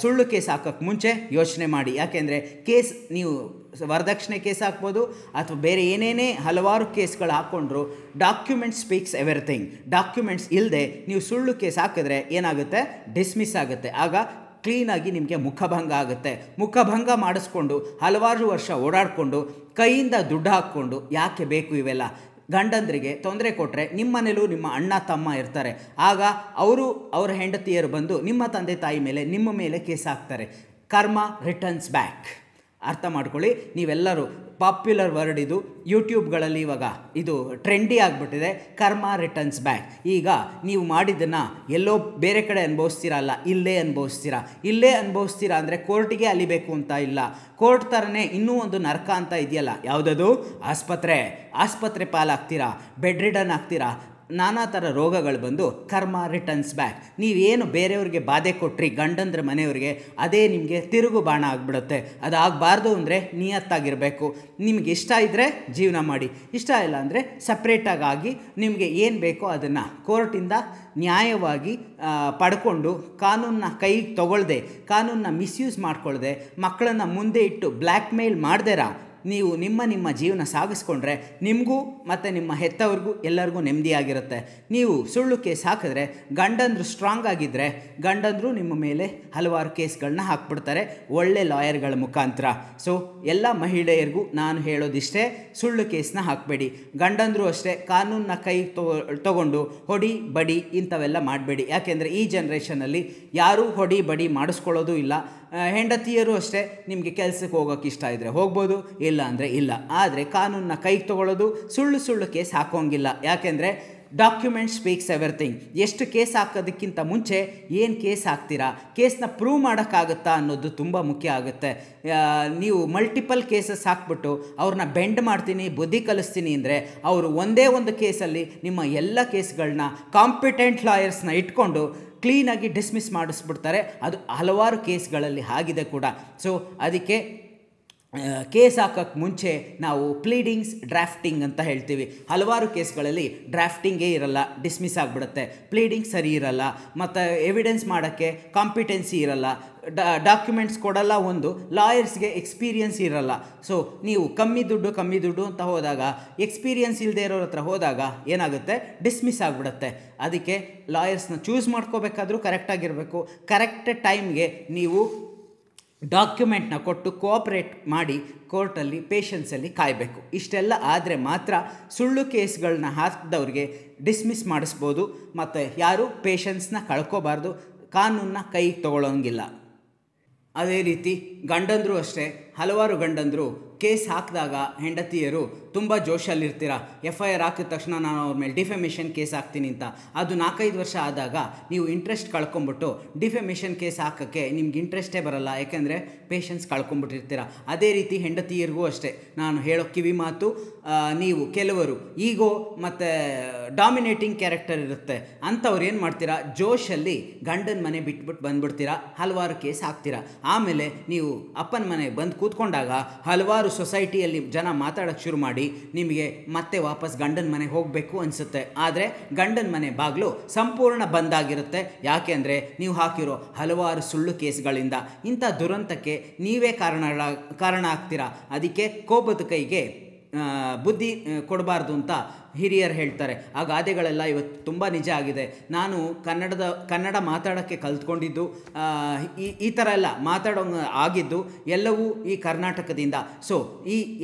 ಸುಳ್ಳು ಕೇಸ್ ಹಾಕೋಕ್ಕೆ ಮುಂಚೆ ಯೋಚನೆ ಮಾಡಿ. ಯಾಕೆಂದರೆ ನೀವು ವರದಕ್ಷಿಣೆ ಕೇಸ್ ಹಾಕ್ಬೋದು ಅಥವಾ ಬೇರೆ ಏನೇನೇ ಹಲವಾರು ಕೇಸ್ಗಳು ಹಾಕ್ಕೊಂಡ್ರು, ಡಾಕ್ಯುಮೆಂಟ್ಸ್ ಸ್ಪೀಕ್ಸ್ ಎವ್ರಿಥಿಂಗ್. ಡಾಕ್ಯುಮೆಂಟ್ಸ್ ಇಲ್ಲದೆ ನೀವು ಸುಳ್ಳು ಕೇಸ್ ಹಾಕಿದ್ರೆ ಏನಾಗುತ್ತೆ? ಡಿಸ್ಮಿಸ್ ಆಗುತ್ತೆ. ಆಗ ಕ್ಲೀನಾಗಿ ನಿಮಗೆ ಮುಖಭಂಗ ಆಗುತ್ತೆ. ಮುಖಭಂಗ ಮಾಡಿಸ್ಕೊಂಡು ಹಲವಾರು ವರ್ಷ ಓಡಾಡಿಕೊಂಡು ಕೈಯಿಂದ ದುಡ್ಡು ಹಾಕ್ಕೊಂಡು ಯಾಕೆ ಬೇಕು ಇವೆಲ್ಲ? ಗಂಡಂದರಿಗೆ ತೊಂದರೆ ಕೊಟ್ಟರೆ ನಿಮ್ಮ ಮನೇಲೂ ನಿಮ್ಮ ಅಣ್ಣ ತಮ್ಮ ಇರ್ತಾರೆ. ಆಗ ಅವರ ಹೆಂಡತಿಯರು ಬಂದು ನಿಮ್ಮ ತಂದೆ ತಾಯಿ ಮೇಲೆ, ನಿಮ್ಮ ಮೇಲೆ ಕೇಸ್ ಹಾಕ್ತಾರೆ. ಕರ್ಮ ರಿಟರ್ನ್ಸ್ ಬ್ಯಾಕ್. ಅರ್ಥ ಮಾಡ್ಕೊಳ್ಳಿ. ನೀವೆಲ್ಲರೂ ಪಾಪ್ಯುಲರ್ ವರ್ಡ್ ಇದು, ಯೂಟ್ಯೂಬ್ಗಳಲ್ಲಿ ಇವಾಗ ಇದು ಟ್ರೆಂಡಿ ಆಗಿಬಿಟ್ಟಿದೆ, ಕರ್ಮ ರಿಟರ್ನ್ಸ್ ಬ್ಯಾಕ್. ಈಗ ನೀವು ಮಾಡಿದ್ದನ್ನು ಎಲ್ಲೋ ಬೇರೆ ಕಡೆ ಅನುಭವಿಸ್ತೀರಾ, ಅಲ್ಲ ಇಲ್ಲೇ ಅನುಭವಿಸ್ತೀರಾ ಅಂದರೆ ಕೋರ್ಟಿಗೆ ಅಲಿಬೇಕು ಅಂತ ಇಲ್ಲ. ಕೋರ್ಟ್ ಥರನೇ ಇನ್ನೂ ಒಂದು ನರಕ ಅಂತ ಇದೆಯಲ್ಲ, ಯಾವುದದು? ಆಸ್ಪತ್ರೆ ಪಾಲಾಗ್ತೀರಾ, ಬೆಡ್ ರಿಡನ್ ಆಗ್ತೀರಾ, ನಾನಾ ಥರ ರೋಗಗಳು ಬಂದು ಕರ್ಮ ರಿಟರ್ನ್ಸ್ ಬ್ಯಾಕ್. ನೀವೇನು ಬೇರೆಯವ್ರಿಗೆ ಬಾಧೆ ಕೊಟ್ರಿ ಗಂಡಂದ್ರ ಮನೆಯವ್ರಿಗೆ, ಅದೇ ನಿಮಗೆ ತಿರುಗು ಬಾಣ ಆಗಿಬಿಡುತ್ತೆ. ಅದಾಗಬಾರ್ದು ಅಂದರೆ ನಿಯತ್ತಾಗಿರಬೇಕು. ನಿಮಗೆ ಇಷ್ಟ ಇದ್ದರೆ ಜೀವನ ಮಾಡಿ, ಇಷ್ಟ ಇಲ್ಲ ಅಂದರೆ ಸಪ್ರೇಟಾಗಿ ನಿಮಗೆ ಏನು ಬೇಕೋ ಅದನ್ನು ಕೋರ್ಟಿಂದ ನ್ಯಾಯವಾಗಿ ಪಡ್ಕೊಂಡು, ಕಾನೂನನ್ನ ಕೈಗೆ ತೊಗೊಳ್ದೆ, ಕಾನೂನನ್ನ ಮಿಸ್ಯೂಸ್ ಮಾಡ್ಕೊಳ್ದೆ, ಮಕ್ಕಳನ್ನು ಮುಂದೆ ಇಟ್ಟು ಬ್ಲ್ಯಾಕ್ ಮೇಲ್ ಮಾಡ್ದೇರ ನೀವು ನಿಮ್ಮ ಜೀವನ ಸಾಗಿಸ್ಕೊಂಡ್ರೆ ನಿಮಗೂ ಮತ್ತು ನಿಮ್ಮ ಹೆತ್ತವ್ರಿಗೂ ಎಲ್ಲರಿಗೂ ನೆಮ್ಮದಿಯಾಗಿರುತ್ತೆ. ನೀವು ಸುಳ್ಳು ಕೇಸ್ ಹಾಕಿದ್ರೆ ಗಂಡಂದರು ಸ್ಟ್ರಾಂಗ್ ಆಗಿದ್ದರೆ ಗಂಡಂದರು ನಿಮ್ಮ ಮೇಲೆ ಹಲವಾರು ಕೇಸ್ಗಳನ್ನ ಹಾಕ್ಬಿಡ್ತಾರೆ ಒಳ್ಳೆ ಲಾಯರ್ಗಳ ಮುಖಾಂತರ. ಸೊ ಎಲ್ಲ ಮಹಿಳೆಯರಿಗೂ ನಾನು ಹೇಳೋದಿಷ್ಟೇ, ಸುಳ್ಳು ಕೇಸ್ನ ಹಾಕಬೇಡಿ. ಗಂಡಂದರು ಅಷ್ಟೇ ಕಾನೂನನ್ನ ಕೈ ತೊಗೊಂಡು ಹೊಡಿ ಬಡಿ ಇಂಥವೆಲ್ಲ ಮಾಡಬೇಡಿ. ಯಾಕೆಂದರೆ ಈ ಜನ್ರೇಷನಲ್ಲಿ ಯಾರೂ ಹೊಡಿ ಬಡಿ ಮಾಡಿಸ್ಕೊಳ್ಳೋದು ಇಲ್ಲ. ಹೆಂಡತಿಯರು ಅಷ್ಟೇ, ನಿಮಗೆ ಕೆಲಸಕ್ಕೆ ಹೋಗೋಕ್ಕೆ ಇಷ್ಟ ಇದ್ದರೆ ಹೋಗ್ಬೋದು, ಇಲ್ಲ ಅಂದರೆ ಇಲ್ಲ. ಆದರೆ ಕಾನೂನನ್ನ ಕೈಗೆ ತೊಗೊಳ್ಳೋದು, ಸುಳ್ಳು ಕೇಸ್ ಹಾಕೋಂಗಿಲ್ಲ. ಯಾಕೆಂದರೆ ಡಾಕ್ಯುಮೆಂಟ್ ಸ್ಪೀಕ್ಸ್ ಎವ್ರಿಥಿಂಗ್. ಎಷ್ಟು ಕೇಸ್ ಹಾಕೋದಕ್ಕಿಂತ ಮುಂಚೆ ಏನು ಕೇಸ್ ಹಾಕ್ತೀರಾ, ಕೇಸ್ನ ಪ್ರೂವ್ ಮಾಡೋಕ್ಕಾಗುತ್ತಾ ಅನ್ನೋದು ತುಂಬ ಮುಖ್ಯ ಆಗುತ್ತೆ. ನೀವು ಮಲ್ಟಿಪಲ್ ಕೇಸಸ್ ಹಾಕ್ಬಿಟ್ಟು ಅವ್ರನ್ನ ಬೆಂಡ್ ಮಾಡ್ತೀನಿ, ಬುದ್ಧಿ ಕಲಿಸ್ತೀನಿ ಅಂದರೆ ಅವರು ಒಂದೇ ಒಂದು ಕೇಸಲ್ಲಿ ನಿಮ್ಮ ಎಲ್ಲ ಕೇಸ್ಗಳನ್ನ ಕಾಂಪಿಟೆಂಟ್ ಲಾಯರ್ಸ್ನ ಇಟ್ಕೊಂಡು ಕ್ಲೀನಾಗಿ ಡಿಸ್ಮಿಸ್ ಮಾಡಿಸ್ಬಿಡ್ತಾರೆ. ಅದು ಹಲವಾರು ಕೇಸ್ಗಳಲ್ಲಿ ಆಗಿದೆ ಕೂಡ. ಸೊ ಅದಕ್ಕೆ ಕೇಸ್ ಹಾಕೋಕ್ಕೆ ಮುಂಚೆ ನಾವು ಪ್ಲೀಡಿಂಗ್ಸ್, ಡ್ರಾಫ್ಟಿಂಗ್ ಅಂತ ಹೇಳ್ತೀವಿ. ಹಲವಾರು ಕೇಸ್ಗಳಲ್ಲಿ ಡ್ರಾಫ್ಟಿಂಗೇ ಇರಲ್ಲ, ಡಿಸ್ಮಿಸ್ ಆಗಿಬಿಡುತ್ತೆ. ಪ್ಲೀಡಿಂಗ್ ಸರಿ ಇರಲ್ಲ, ಮತ್ತು ಎವಿಡೆನ್ಸ್ ಮಾಡೋಕ್ಕೆ ಕಾಂಪಿಟೆನ್ಸಿ ಇರಲ್ಲ, ಡಾಕ್ಯುಮೆಂಟ್ಸ್ ಕೊಡಲ್ಲ. ಒಂದು ಲಾಯರ್ಸ್ಗೆ ಎಕ್ಸ್ಪೀರಿಯನ್ಸ್ ಇರಲ್ಲ. ಸೊ ನೀವು ಕಮ್ಮಿ ದುಡ್ಡು ಅಂತ ಹೋದಾಗ, ಎಕ್ಸ್ಪೀರಿಯನ್ಸ್ ಇಲ್ಲದೆ ಇರೋರ ಹತ್ರ ಹೋದಾಗ ಏನಾಗುತ್ತೆ? ಡಿಸ್ಮಿಸ್ ಆಗಿಬಿಡುತ್ತೆ. ಅದಕ್ಕೆ ಲಾಯರ್ಸ್ನ ಚೂಸ್ ಮಾಡ್ಕೋಬೇಕಾದ್ರೂ ಕರೆಕ್ಟಾಗಿರಬೇಕು. ಕರೆಕ್ಟ್ ಟೈಮ್ಗೆ ನೀವು ಡಾಕ್ಯುಮೆಂಟ್ನ ಕೊಟ್ಟು ಕೋಆಪ್ರೇಟ್ ಮಾಡಿ ಕೋರ್ಟಲ್ಲಿ ಪೇಷನ್ಸಲ್ಲಿ ಕಾಯಬೇಕು. ಇಷ್ಟೆಲ್ಲ ಆದರೆ ಮಾತ್ರ ಸುಳ್ಳು ಕೇಸ್ಗಳನ್ನ ಹಾಕಿದವ್ರಿಗೆ ಡಿಸ್ಮಿಸ್ ಮಾಡಿಸ್ಬೋದು. ಮತ್ತು ಯಾರೂ ಪೇಷನ್ಸ್ನ ಕಳ್ಕೋಬಾರ್ದು, ಕಾನೂನನ್ನ ಕೈಗೆ ತೊಗೊಳ್ಳೋಂಗಿಲ್ಲ. ಅದೇ ರೀತಿ ಗಂಡಂದರು ಅಷ್ಟೇ, ಹಲವಾರು ಗಂಡಂದರು ಕೇಸ್ ಹಾಕಿದಾಗ ಹೆಂಡತಿಯರು ತುಂಬ ಜೋಶಲ್ಲಿರ್ತೀರ. FIR ಹಾಕಿದ ತಕ್ಷಣ ನಾನು ಅವ್ರ ಮೇಲೆ ಡಿಫೆಮೇಷನ್ ಕೇಸ್ ಹಾಕ್ತೀನಿ ಅಂತ. ಅದು 4-5 ವರ್ಷ ಆದಾಗ ನೀವು ಇಂಟ್ರೆಸ್ಟ್ ಕಳ್ಕೊಂಬಿಟ್ಟು ಡಿಫೆಮೇಷನ್ ಕೇಸ್ ಹಾಕೋಕ್ಕೆ ನಿಮ್ಗೆ ಇಂಟ್ರೆಸ್ಟೇ ಬರಲ್ಲ. ಯಾಕೆಂದರೆ ಪೇಷನ್ಸ್ ಕಳ್ಕೊಂಬಿಟ್ಟಿರ್ತೀರ. ಅದೇ ರೀತಿ ಹೆಂಡತಿಯರಿಗೂ ಅಷ್ಟೇ ನಾನು ಹೇಳೋ ಕಿವಿ ಮಾತು, ನೀವು ಕೆಲವರು ಈಗೋ ಮತ್ತು ಡಾಮಿನೇಟಿಂಗ್ ಕ್ಯಾರೆಕ್ಟರ್ ಇರುತ್ತೆ, ಅಂಥವ್ರು ಏನು ಮಾಡ್ತೀರಾ? ಜೋಶಲ್ಲಿ ಗಂಡನ ಮನೆ ಬಿಟ್ಬಿಟ್ಟು ಬಂದುಬಿಡ್ತೀರಾ, ಹಲವಾರು ಕೇಸ್ ಹಾಕ್ತೀರಾ. ಆಮೇಲೆ ನೀವು ಅಪ್ಪನ ಮನೆ ಬಂದು ಕೂತ್ಕೊಂಡಾಗ ಹಲವಾರು ಸೊಸೈಟಿಯಲ್ಲಿ ಜನ ಮಾತಾಡೋಕ್ಕೆ ಶುರು ಮಾಡಿ ನಿಮಗೆ ಮತ್ತೆ ವಾಪಸ್ ಗಂಡನ ಮನೆಗೆ ಹೋಗಬೇಕು ಅನಿಸುತ್ತೆ. ಆದರೆ ಗಂಡನ ಮನೆ ಬಾಗಿಲು ಸಂಪೂರ್ಣ ಬಂದಾಗಿರುತ್ತೆ. ಯಾಕೆ ಅಂದರೆ ನೀವು ಹಾಕಿರೋ ಹಲವಾರು ಸುಳ್ಳು ಕೇಸ್ಗಳಿಂದ. ಇಂಥ ದುರಂತಕ್ಕೆ ನೀವೇ ಕಾರಣ ಆಗ್ತೀರಾ. ಅದಕ್ಕೆ ಕೋಪದ ಕೈಗೆ ಬುದ್ಧಿ ಕೊಡಬಾರ್ದು ಅಂತ ಹಿರಿಯರು ಹೇಳ್ತಾರೆ. ಆ ಗಾದೆಗಳೆಲ್ಲ ಇವತ್ತು ತುಂಬ ನಿಜ ಆಗಿದೆ. ನಾನು ಕನ್ನಡ ಮಾತಾಡೋಕ್ಕೆ ಕಲ್ತ್ಕೊಂಡಿದ್ದು ಈ ಥರ ಎಲ್ಲ ಮಾತಾಡೋ ಆಗಿದ್ದು ಎಲ್ಲವೂ ಈ ಕರ್ನಾಟಕದಿಂದ. ಸೊ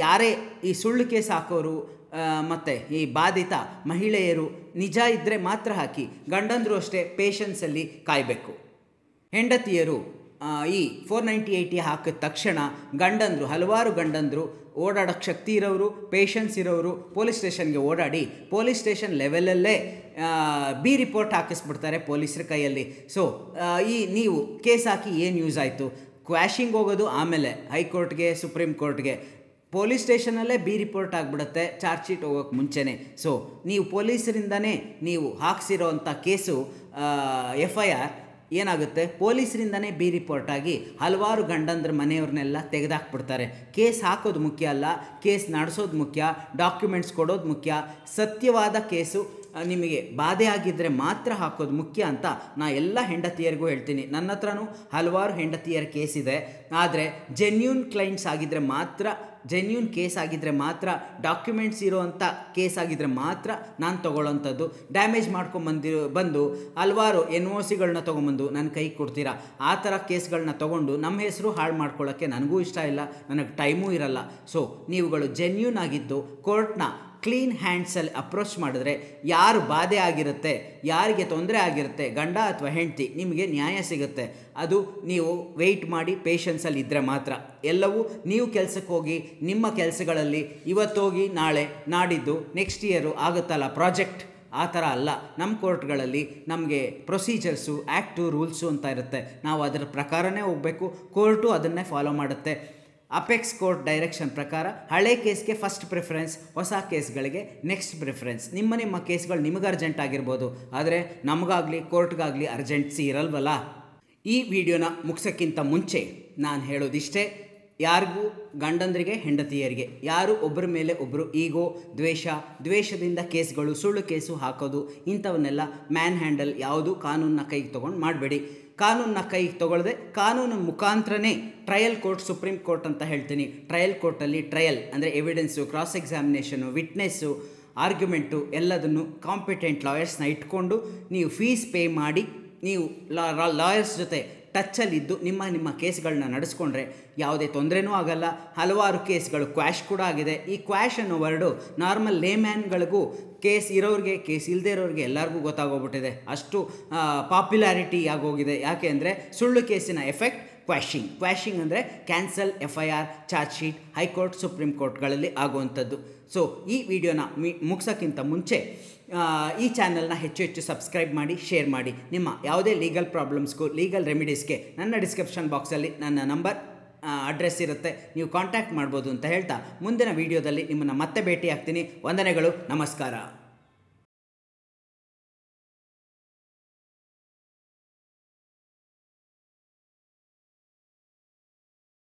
ಯಾರೇ ಈ ಸುಳ್ಳು ಕೇಸ್ ಹಾಕೋರು ಮತ್ತು ಈ ಬಾಧಿತ ಮಹಿಳೆಯರು ನಿಜ ಇದ್ದರೆ ಮಾತ್ರ ಹಾಕಿ. ಗಂಡಂದರು ಅಷ್ಟೇ ಪೇಷನ್ಸಲ್ಲಿ ಕಾಯಬೇಕು. ಹೆಂಡತಿಯರು ಈ 498 ಹಾಕಿದ ತಕ್ಷಣ ಹಲವಾರು ಗಂಡಂದರು ಓಡಾಡೋಕ್ಕೆ ಶಕ್ತಿ ಇರೋರು, ಪೇಷನ್ಸ್ ಇರೋರು ಪೊಲೀಸ್ ಸ್ಟೇಷನ್ಗೆ ಓಡಾಡಿ ಪೊಲೀಸ್ ಸ್ಟೇಷನ್ ಲೆವೆಲಲ್ಲೇ ಬಿ ರಿಪೋರ್ಟ್ ಹಾಕಿಸ್ಬಿಡ್ತಾರೆ ಪೊಲೀಸರ ಕೈಯಲ್ಲಿ. ಸೊ ನೀವು ಕೇಸ್ ಹಾಕಿ ಏನು ಯೂಸ್ ಆಯಿತು? ಕ್ವ್ಯಾಶಿಂಗ್ ಹೋಗೋದು ಆಮೇಲೆ ಹೈಕೋರ್ಟ್ಗೆ, ಸುಪ್ರೀಂ ಕೋರ್ಟ್ಗೆ. ಪೊಲೀಸ್ ಸ್ಟೇಷನಲ್ಲೇ ಬಿ ರಿಪೋರ್ಟ್ ಆಗಿಬಿಡುತ್ತೆ ಚಾರ್ಜ್ ಶೀಟ್ ಹೋಗೋಕ್ಕೆ ಮುಂಚೆನೇ. ಸೊ ನೀವು ಪೊಲೀಸರಿಂದನೇ ನೀವು ಹಾಕ್ಸಿರೋ ಅಂಥ ಕೇಸು FIR ಏನಾಗುತ್ತೆ, ಪೊಲೀಸರಿಂದನೇ ಬಿ ರಿಪೋರ್ಟ್ ಆಗಿ ಹಲವಾರು ಗಂಡಂದ್ರ ಮನೆಯವ್ರನ್ನೆಲ್ಲ ತೆಗೆದಾಕ್ಬಿಡ್ತಾರೆ. ಕೇಸ್ ಹಾಕೋದು ಮುಖ್ಯ ಅಲ್ಲ, ಕೇಸ್ ನಡೆಸೋದು ಮುಖ್ಯ, ಡಾಕ್ಯುಮೆಂಟ್ಸ್ ಕೊಡೋದು ಮುಖ್ಯ. ಸತ್ಯವಾದ ಕೇಸು ನಿಮಗೆ ಬಾಧೆ ಆಗಿದ್ದರೆ ಮಾತ್ರ ಹಾಕೋದು ಮುಖ್ಯ ಅಂತ ಎಲ್ಲ ಹೆಂಡತಿಯರಿಗೂ ಹೇಳ್ತೀನಿ. ನನ್ನ ಹತ್ರನೂ ಹಲವಾರು ಹೆಂಡತಿಯರ ಕೇಸ್ ಇದೆ. ಆದರೆ ಜೆನ್ಯೂನ್ ಕ್ಲೈಂಟ್ಸ್ ಆಗಿದ್ದರೆ ಮಾತ್ರ, ಜೆನ್ಯೂನ್ ಕೇಸ್ ಆಗಿದ್ದರೆ ಮಾತ್ರ, ಡಾಕ್ಯುಮೆಂಟ್ಸ್ ಇರೋವಂಥ ಕೇಸ್ ಆಗಿದ್ದರೆ ಮಾತ್ರ ನಾನು ತೊಗೊಳ್ಳೋಂಥದ್ದು. ಡ್ಯಾಮೇಜ್ ಬಂದು ಹಲವಾರು NOCಗಳನ್ನ ತೊಗೊಂಬಂದು ನನ್ನ ಕೈಗೆ ಕೊಡ್ತೀರಾ. ಆ ಥರ ಕೇಸ್ಗಳನ್ನ ತೊಗೊಂಡು ನಮ್ಮ ಹೆಸರು ಹಾಳು ಮಾಡ್ಕೊಳ್ಳೋಕ್ಕೆ ನನಗೂ ಇಷ್ಟ ಇಲ್ಲ, ನನಗೆ ಟೈಮೂ ಇರಲ್ಲ. ಸೊ ನೀವುಗಳು ಜೆನ್ಯೂನ್ ಆಗಿದ್ದು ಕೋರ್ಟ್ನ ಕ್ಲೀನ್ ಹ್ಯಾಂಡ್ಸಲ್ಲಿ ಅಪ್ರೋಚ್ ಮಾಡಿದ್ರೆ ಯಾರು ಬಾಧೆ ಆಗಿರುತ್ತೆ, ಯಾರಿಗೆ ತೊಂದರೆ ಆಗಿರುತ್ತೆ, ಗಂಡ ಅಥವಾ ಹೆಂಡತಿ, ನಿಮಗೆ ನ್ಯಾಯ ಸಿಗುತ್ತೆ. ಅದು ನೀವು ವೆಯ್ಟ್ ಮಾಡಿ ಪೇಷನ್ಸಲ್ಲಿ ಇದ್ದರೆ ಮಾತ್ರ. ಎಲ್ಲವೂ ನೀವು ಕೆಲಸಕ್ಕೆ ಹೋಗಿ ನಿಮ್ಮ ಕೆಲಸಗಳಲ್ಲಿ ಇವತ್ತೋಗಿ ನಾಳೆ ನಾಡಿದ್ದು ನೆಕ್ಸ್ಟ್ ಇಯರು ಆಗುತ್ತಲ್ಲ ಪ್ರಾಜೆಕ್ಟ್, ಆ ಥರ ಅಲ್ಲ. ನಮ್ಮ ಕೋರ್ಟ್ಗಳಲ್ಲಿ ನಮಗೆ ಪ್ರೊಸೀಜರ್ಸು, ಆ್ಯಕ್ಟು, ರೂಲ್ಸು ಅಂತ ಇರುತ್ತೆ. ನಾವು ಅದರ ಪ್ರಕಾರನೇ ಹೋಗಬೇಕು. ಕೋರ್ಟು ಅದನ್ನೇ ಫಾಲೋ ಮಾಡುತ್ತೆ. ಅಪೆಕ್ಸ್ ಕೋರ್ಟ್ ಡೈರೆಕ್ಷನ್ ಪ್ರಕಾರ ಹಳೆ ಕೇಸ್ಗೆ ಫಸ್ಟ್ ಪ್ರಿಫರೆನ್ಸ್, ಹೊಸ ಕೇಸ್ಗಳಿಗೆ ನೆಕ್ಸ್ಟ್ ಪ್ರಿಫರೆನ್ಸ್. ನಿಮ್ಮ ಕೇಸ್ಗಳು ನಿಮಗೆ ಅರ್ಜೆಂಟ್ ಆಗಿರ್ಬೋದು, ಆದರೆ ನಮಗಾಗಲಿ ಕೋರ್ಟ್ಗಾಗಲಿ ಅರ್ಜೆಂಟ್ಸಿ ಇರಲ್ವಲ್ಲ. ಈ ವಿಡಿಯೋನ ಮುಗಿಸೋಕ್ಕಿಂತ ಮುಂಚೆ ನಾನು ಹೇಳೋದಿಷ್ಟೇ, ಯಾರಿಗೂ ಗಂಡಂದ್ರಿಗೆ ಹೆಂಡತಿಯರಿಗೆ ಯಾರು ಒಬ್ಬರ ಮೇಲೆ ಒಬ್ಬರು ಈಗೋ, ದ್ವೇಷದಿಂದ ಕೇಸ್ಗಳು, ಸುಳ್ಳು ಕೇಸು ಹಾಕೋದು ಇಂಥವನ್ನೆಲ್ಲ ಮ್ಯಾನ್ ಹ್ಯಾಂಡಲ್ ಯಾವುದು ಕಾನೂನನ್ನ ಕೈಗೆ ತೊಗೊಂಡು ಮಾಡಬೇಡಿ. ಕಾನೂನನ್ನ ಕೈಗೆ ತೊಗೊಳ್ಳದೆ ಕಾನೂನು ಮುಖಾಂತರನೇ ಟ್ರಯಲ್ ಕೋರ್ಟ್, ಸುಪ್ರೀಂ ಕೋರ್ಟ್ ಅಂತ ಹೇಳ್ತೀನಿ. ಟ್ರಯಲ್ ಕೋರ್ಟಲ್ಲಿ ಟ್ರಯಲ್ ಅಂದರೆ evidence, cross examination, witness, argument ಎಲ್ಲದನ್ನು ಕಾಂಪಿಟೆಂಟ್ ಲಾಯರ್ಸ್ನ ಇಟ್ಕೊಂಡು ನೀವು ಫೀಸ್ ಪೇ ಮಾಡಿ ನೀವು ಲಾಯರ್ಸ್ ಜೊತೆ ಟಚ್ಚಲ್ಲಿದ್ದು ನಿಮ್ಮ ಕೇಸ್ಗಳನ್ನ ನಡೆಸ್ಕೊಂಡ್ರೆ ಯಾವುದೇ ತೊಂದರೆನೂ ಆಗಲ್ಲ. ಹಲವಾರು ಕೇಸ್ಗಳು ಕ್ವ್ಯಾಶ್ ಕೂಡ ಆಗಿದೆ. ಈ ಕ್ವ್ಯಾಶ್ ಅನ್ನೋ ವರ್ಡು ನಾರ್ಮಲ್ ಲೇಮ್ಯಾನ್ಗಳಿಗೂ, ಕೇಸ್ ಇರೋರಿಗೆ, ಕೇಸ್ ಇಲ್ಲದೆ ಇರೋರಿಗೆ ಎಲ್ಲರಿಗೂ ಗೊತ್ತಾಗೋಗ್ಬಿಟ್ಟಿದೆ. ಅಷ್ಟು ಪಾಪ್ಯುಲಾರಿಟಿ ಆಗೋಗಿದೆ. ಯಾಕೆ ಅಂದರೆ ಸುಳ್ಳು ಕೇಸಿನ ಎಫೆಕ್ಟ್ ಕ್ವ್ಯಾಶಿಂಗ್ ಅಂದರೆ cancel FIR, charge sheet, high court, supreme ಕೋರ್ಟ್ಗಳಲ್ಲಿ ಆಗುವಂಥದ್ದು. ಸೊ ಈ ವಿಡಿಯೋನ ಮುಗಿಸೋಕ್ಕಿಂತ ಮುಂಚೆ ಈ ಚಾನಲ್ನ ಹೆಚ್ಚು ಸಬ್ಸ್ಕ್ರೈಬ್ ಮಾಡಿ, ಶೇರ್ ಮಾಡಿ. ನಿಮ್ಮ ಯಾವುದೇ ಲೀಗಲ್ ಪ್ರಾಬ್ಲಮ್ಸ್ಗೂ, ಲೀಗಲ್ ರೆಮಿಡೀಸ್ಗೆ ನನ್ನ ಡಿಸ್ಕ್ರಿಪ್ಷನ್ ಬಾಕ್ಸಲ್ಲಿ ನನ್ನ ನಂಬರ್, ಅಡ್ರೆಸ್ ಇರುತ್ತೆ, ನೀವು ಕಾಂಟ್ಯಾಕ್ಟ್ ಮಾಡ್ಬೋದು ಅಂತ ಹೇಳ್ತಾ ಮುಂದಿನ ವಿಡಿಯೋದಲ್ಲಿ ನಿಮ್ಮನ್ನು ಮತ್ತೆ ಭೇಟಿ ಆಗ್ತೀನಿ. ವಂದನೆಗಳು, ನಮಸ್ಕಾರ.